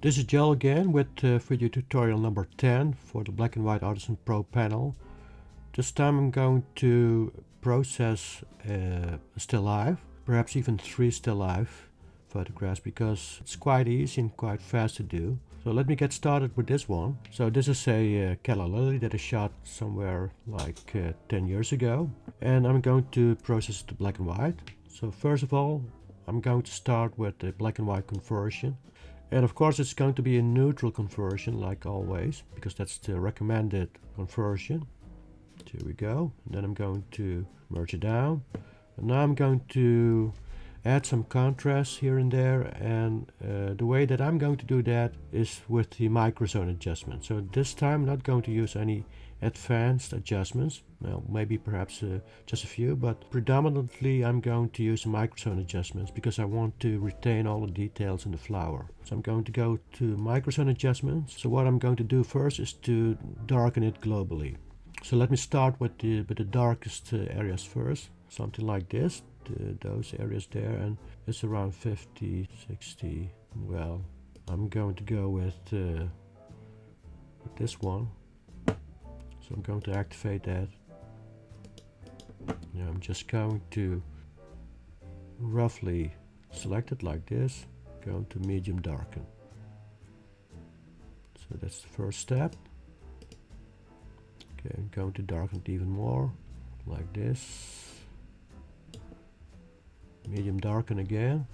This is Joel again with video tutorial number 10 for the Black and White Artisan Pro panel. This time I'm going to process a still life, perhaps even 3 still life photographs, because it's quite easy and quite fast to do. So let me get started with this one. So this is a calla lily that I shot somewhere like 10 years ago, and I'm going to process the black and white. So first of all, I'm going to start with the black and white conversion. And of course it's going to be a neutral conversion like always, because that's the recommended conversion. Here we go. And then I'm going to merge it down. And now I'm going to add some contrast here and there, and the way that I'm going to do that is with the microzone adjustment. So this time I'm not going to use any advanced adjustments. Well, maybe perhaps just a few, but predominantly I'm going to use the microzone adjustments because I want to retain all the details in the flower. So I'm going to go to microzone adjustments. So what I'm going to do first is to darken it globally. So let me start with the darkest areas first, something like this. Those areas there, and it's around 50, 60. Well, I'm going to go with this one. So I'm going to activate that. Now I'm just going to roughly select it like this, going to medium darken. So that's the first step. Okay, I'm going to darken it even more, like this. Medium darken again.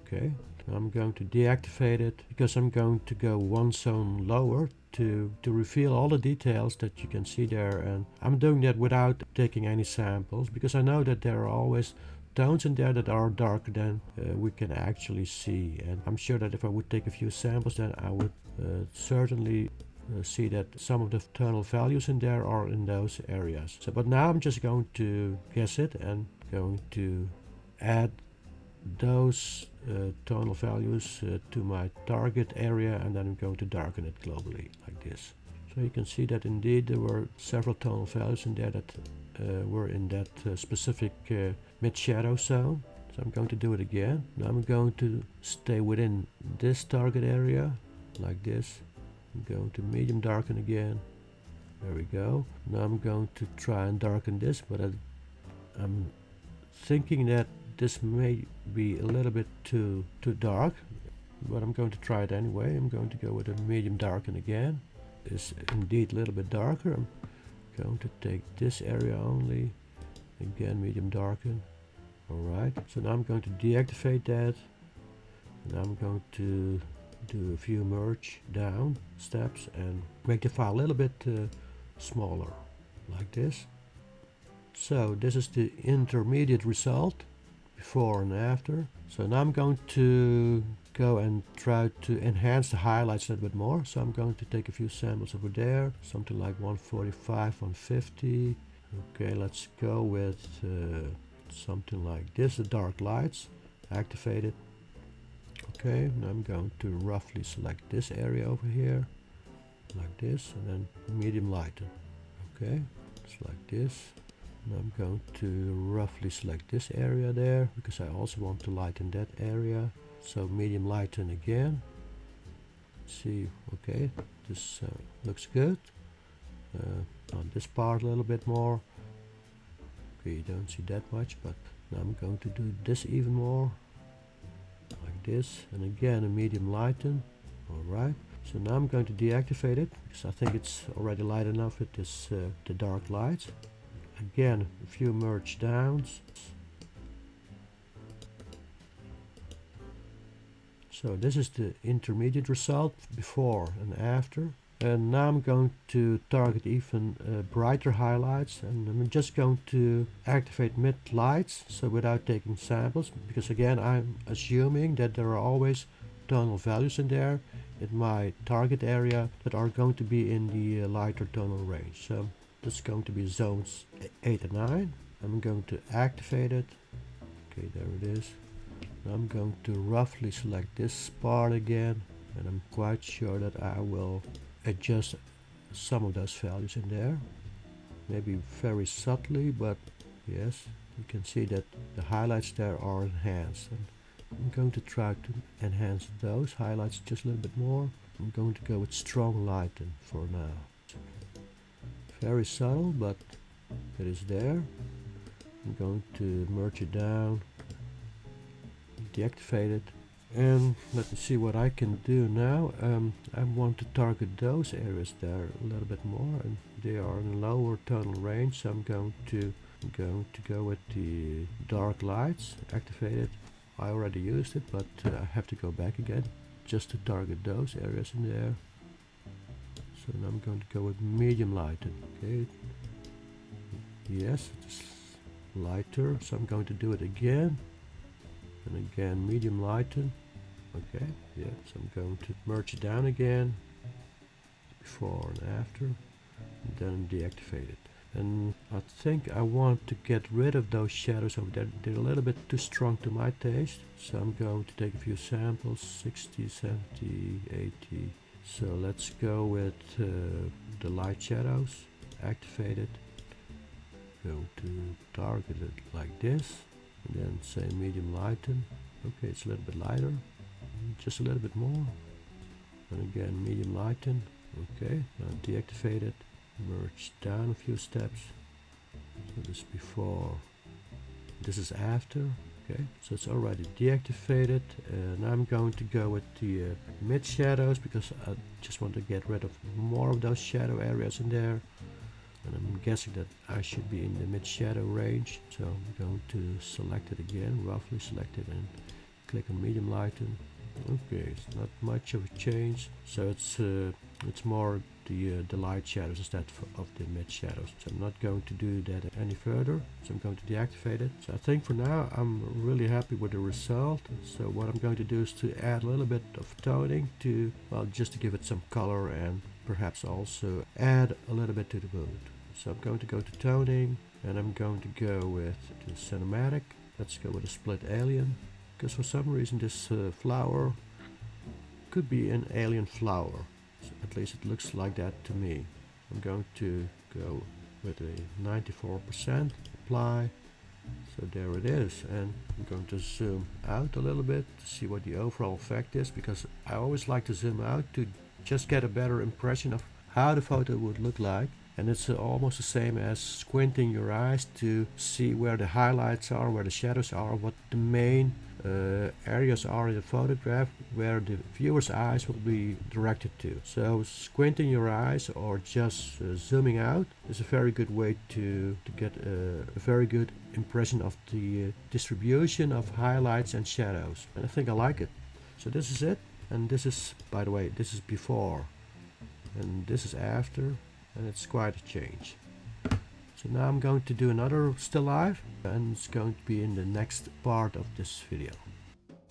Okay, now I'm going to deactivate it because I'm going to go one zone lower to reveal all the details that you can see there, and I'm doing that without taking any samples because I know that there are always tones in there that are darker than we can actually see, and I'm sure that if I would take a few samples then I would certainly see that some of the tonal values in there are in those areas. So but now I'm just going to guess it and going to add those tonal values to my target area, and then I'm going to darken it globally like this. So you can see that indeed there were several tonal values in there that were in that specific mid-shadow zone. So I'm going to do it again. Now I'm going to stay within this target area like this. I'm going to medium darken again. There we go. Now I'm going to try and darken this, but I'm thinking that this may be a little bit too dark, but I'm going to try it anyway. I'm going to go with a medium darken again. It's indeed a little bit darker. I'm going to take this area only. Again, medium darken. Alright, so now I'm going to deactivate that. And I'm going to do a few merge down steps and make the file a little bit smaller, like this. So this is the intermediate result, before and after. So now I'm going to go and try to enhance the highlights a little bit more. So I'm going to take a few samples over there, something like 145, 150. Okay, let's go with something like this, the dark lights. Activate it. Okay, now I'm going to roughly select this area over here, like this, and then medium lighten. Okay, it's like this. Now I'm going to roughly select this area there because I also want to lighten that area. So medium lighten again. See, okay, this looks good. On this part a little bit more. Okay, you don't see that much, but now I'm going to do this even more, like this, and again a medium lighten. Alright, so now I'm going to deactivate it because I think it's already light enough with this the dark lights. Again, a few merge downs. So this is the intermediate result before and after. And now I'm going to target even brighter highlights, and I'm just going to activate mid lights, so without taking samples, because again I'm assuming that there are always tonal values in there in my target area that are going to be in the lighter tonal range. So this is going to be zones 8 and 9. I'm going to activate it. Okay, there it is. Now I'm going to roughly select this part again, and I'm quite sure that I will adjust some of those values in there. Maybe very subtly, but yes, you can see that the highlights there are enhanced. And I'm going to try to enhance those highlights just a little bit more. I'm going to go with strong lighting for now. Very subtle, but it is there. I'm going to merge it down, deactivate it, and let me see what I can do now. I want to target those areas there a little bit more, and they are in lower tonal range, so I'm going to go with the dark lights, activate it. I already used it, but I have to go back again just to target those areas in there. So now I'm going to go with medium lighting. Okay. Yes, it's lighter, so I'm going to do it again. And again, medium lighting. Okay, yeah, so I'm going to merge it down again, before and after, and then deactivate it. And I think I want to get rid of those shadows over there. They're a little bit too strong to my taste. So I'm going to take a few samples, 60, 70, 80. So let's go with the light shadows, activate it, go to target it like this, and then say medium lighten. Okay, it's a little bit lighter, just a little bit more, and again medium lighten. Okay, now deactivate it, merge down a few steps. So this is before, this is after. Okay, so it's already deactivated, and I'm going to go with the mid shadows because I just want to get rid of more of those shadow areas in there, and I'm guessing that I should be in the mid shadow range. So I'm going to select it again, roughly select it, and click on medium lighten. Okay, it's not much of a change, so it's more the light shadows instead of the mid shadows. So I'm not going to do that any further, so I'm going to deactivate it. So I think for now I'm really happy with the result. So what I'm going to do is to add a little bit of toning to, well, just to give it some color and perhaps also add a little bit to the mood. So I'm going to go to toning, and I'm going to go with the cinematic. Let's go with a split alien, because for some reason this flower could be an alien flower. So at least it looks like that to me. I'm going to go with a 94%, apply. So there it is, and I'm going to zoom out a little bit to see what the overall effect is, because I always like to zoom out to just get a better impression of how the photo would look like. And it's almost the same as squinting your eyes to see where the highlights are, where the shadows are, what the main areas are in the photograph, where the viewer's eyes will be directed to. So squinting your eyes or just zooming out is a very good way to get a very good impression of the distribution of highlights and shadows. And I think I like it. So this is it, and this is, by the way, this is before, and this is after. And it's quite a change. So now I'm going to do another still life, and it's going to be in the next part of this video.